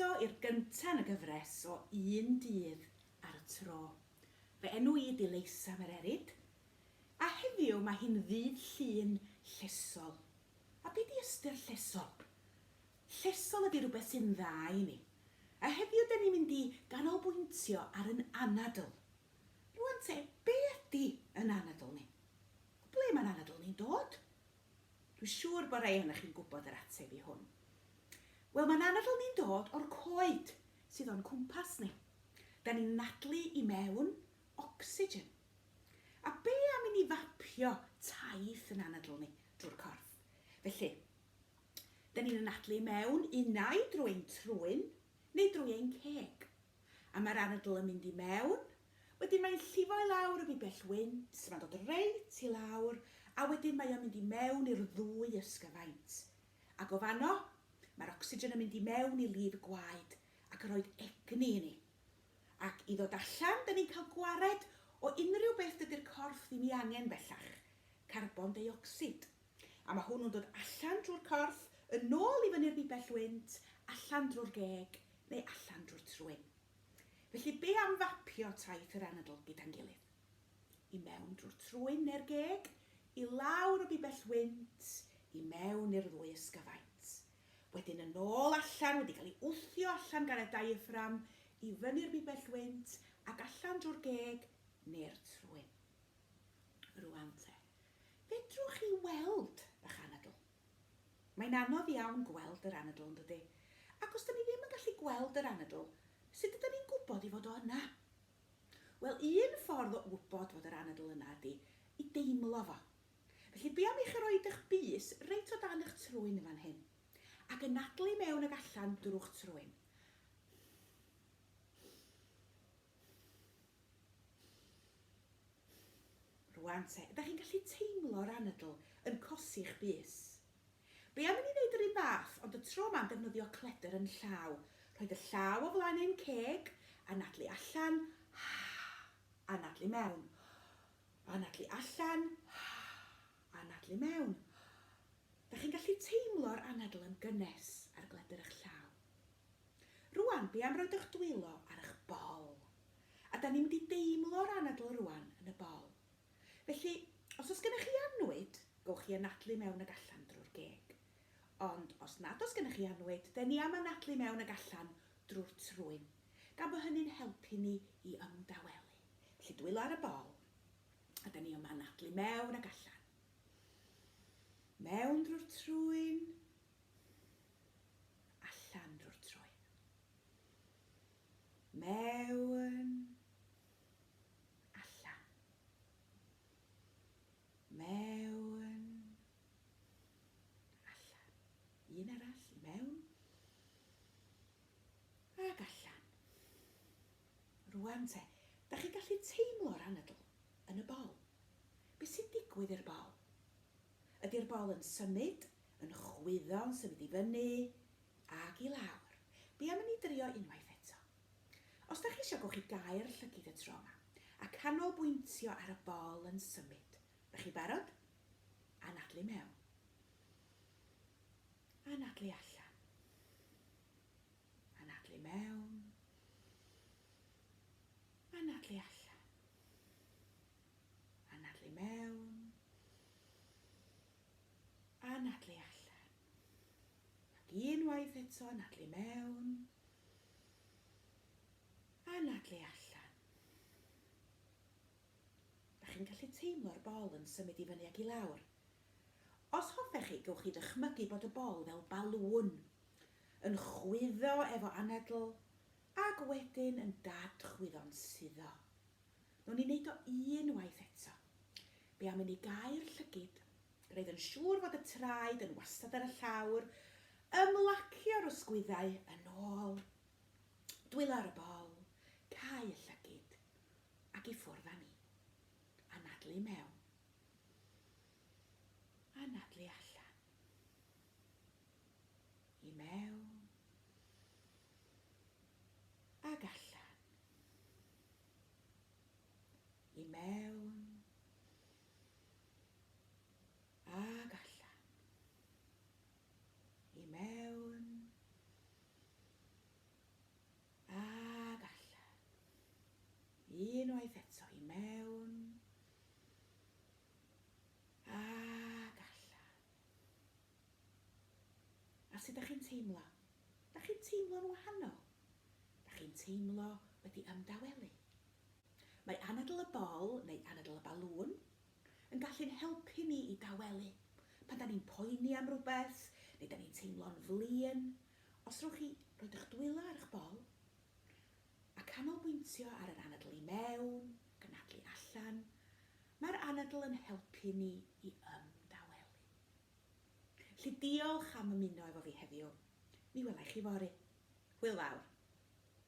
Croeso i'r gyntaf yn y gyfres o Un Dydd ar y Tro. Fe enw I ydi Leisa Mererid, a heddiw mae hi'n ddydd llun llesol. A be di ystyr llesol? Llesol ydi rhywbeth sy'n dda I ni. A heddiw da ni'n mynd I ganolbwyntio ar yn anadl. Rwan te, be ydi yn anadl ni? Ble mae'n anadl ni'n dod? Dwi'n siŵr bod rhai hynny chi'n gwybod yr ateb I hwn. Wel, mae'n anadl ni'n dod o'r coed sydd o'n cwmpas ni. Da ni'n nadlu I mewn ocsigen. A be am I ni fapio taith yn anadl ni drwy'r corff? Felly, da ni'n nadlu I mewn unau drwy ein trwyn neu drwy ein ceg. A mae'r anadl yn mynd I mewn, wedyn mae'n llifo I lawr y bell wynt, mae'n dod reit I lawr, a wedyn mae o'n mynd I mewn i'r ddwy ysgyfaint. Ac o fanno, mae'r ocsigen yn mynd I mewn I lif y gwaed ac yn rhoi egni I ni. Ac I ddod allan, da ni'n cael gwared o unrhyw beth ydy'r corff ddim I angen bellach. Carbon deuocsid. A mae hwnnw'n dod allan drwy'r corff, yn ôl I fyny'r bibell wynt, allan drwy'r geg neu allan drwy'r trwyn. Felly be am fapio taith yr anadl gyda'n gilydd? I mewn drwy'r trwyn neu'r geg, I lawr o bibell wynt, I mewn i'r ddwy ysgyfaint. Wedyn yn ôl allan, wedi cael ei wthio allan gan y diaphragm, I fyny'r bibell wynt, ac allan drwy'r geg neu'r trwyn. Rwan te, fedrwch chi weld eich anadl? Mae'n anodd iawn gweld yr anadl yn dydi? Ac os da ni ddim yn gallu gweld yr anadl, sut ydyn ni'n gwybod I fod o yna? Wel, un ffordd o wybod fod yr anadl yna ydi I deimlo fo. Felly, be am I chi roed eich bys reit o dan eich trwyn yn fan hyn? Ac yn nadlu mewn ag allan drwy'ch trwyn. Rwan te, ydych chi'n gallu teimlo'r anadl yn cosi'ch bys? Be am I ni wneud yr un fath, ond y tro yma'n defnyddio cledr yn llaw. Rhoed y llaw o flaen ein ceg, a nadlu allan, a nadlu mewn. A nadlu allan, a nadlu mewn. Da chi'n gallu teimlo'r anadl yn gynnes ar gledr eich llaw. Rwan, be am roed eich dwylo ar eich bol? A da ni'n mynd I deimlo'r anadl rwan yn y bol. Felly, os oes gennych chi anwyd, gowch chi anadlu mewn ag allan drwy'r geg. Ond os nad oes gennych chi anwyd, da ni am anadlu mewn ag allan drwy'r trwyn. Gan bod hynny'n helpu ni I ymdawelu. Felly dwylo ar y bol, a da ni am anadlu mewn ag allan. Mewn drwy'r trwyn, allan drwy'r trwyn. Mewn, allan. Mewn, allan. Un arall, mewn, ag allan. Rwan te, da chi'n gallu teimlo'r anadl yn y bol. Be sy'n digwydd i'r bol? Ydy'r bol yn symud, yn chwyddo, yn symud I fyny, ag I lawr. Be am I ni drio unwaith eto? Os da chi eisiau gowch chi gau'r llygydd y tro yma, a canolbwyntio ar y bol yn symud. Ydych chi barod? Anadlu mewn. Anadlu allan. Anadlu mewn. Anadlu allan. Anadlu mewn. Anadlu allan. Ac unwaith eto, anadlu mewn. Anadlu allan. Da chi'n gallu teimlo'r bol yn symud I fyny ag I lawr. Os hoffech chi, gowch chi ddychmygu bod y bol fel balwn, yn chwyddo efo anadl, ac wedyn yn dadchwyddo'n suddo. Nw'n ni wneud o unwaith eto. Be am I ni gau'r llygyd, gwneud yn siŵr fod y traed yn wastad ar y llawr, ymlacio'r ysgwyddau yn ôl, dwylo ar y bol, cau y llygyd, ac I ffwrdd â ni. Anadlu mewn. Anadlu allan. I mewn. Ag allan. I mewn. Ag allan. I mewn. sut ydych chi'n teimlo? Ydych chi'n teimlo'n wahanol? Ydych chi'n teimlo wedi ymdawelu? Mae anadl y bol neu anadl y balŵn yn gallu'n helpu ni i dawelu. Pan da ni'n poeni am rhywbeth, neu da ni'n teimlo'n flin, os rwch chi roed eich dwylo ar eich bol, a canolbwyntio ar yr anadl i mewn, gynadlu allan, mae'r anadl yn helpu ni i ymdawelu. Felly diolch am ymuno efo fi heddiw. Mi welai chi fory. Hwyl fawr.